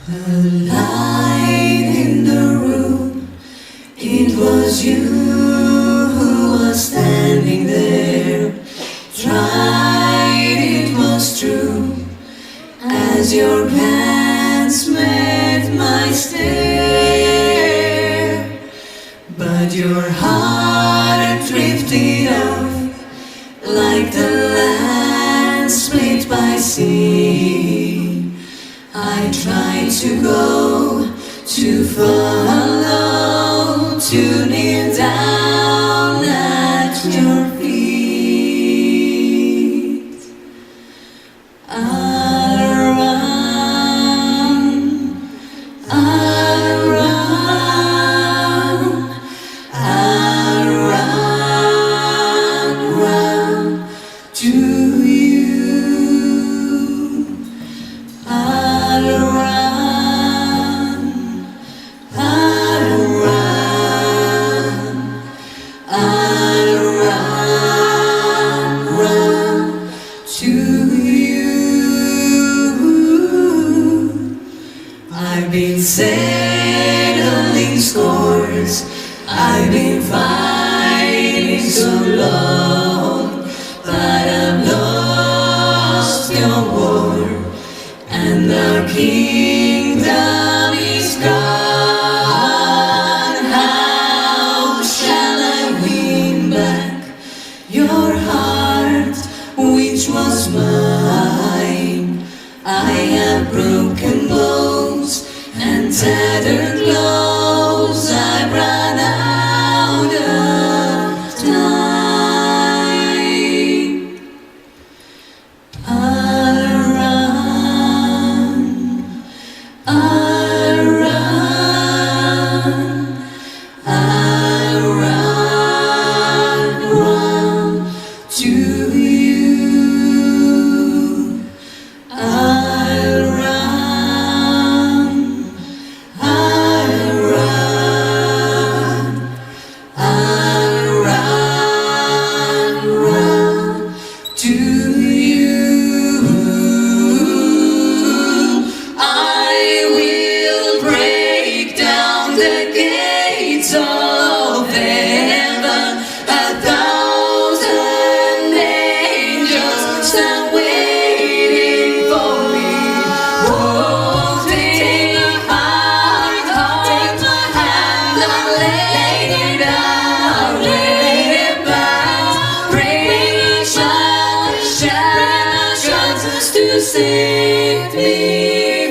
The light in the room, it was you who was standing there. Tried, it was true, as your glance met my stare. But your heart drifted off like the land split by sea. I tried to go, to follow, to kneel down at your feet. I'll run, I'll run, I'll run to you. I'll run, I'll run, I'll run to you. I've been settling scores, I've been fighting so long, but I've lost your war, and our kingdom is gone. How shall I win back your heart, which was mine? I have broken bones and tattered clothes. I've run out of time. I'll run, I'll run, I'll run to you. I'll run, I'll run, I'll run to you. I will break down the gates of heaven. 1,000 angels stand waiting for me. Oh, take my hand and lay it down, lay it back. Precious to save me.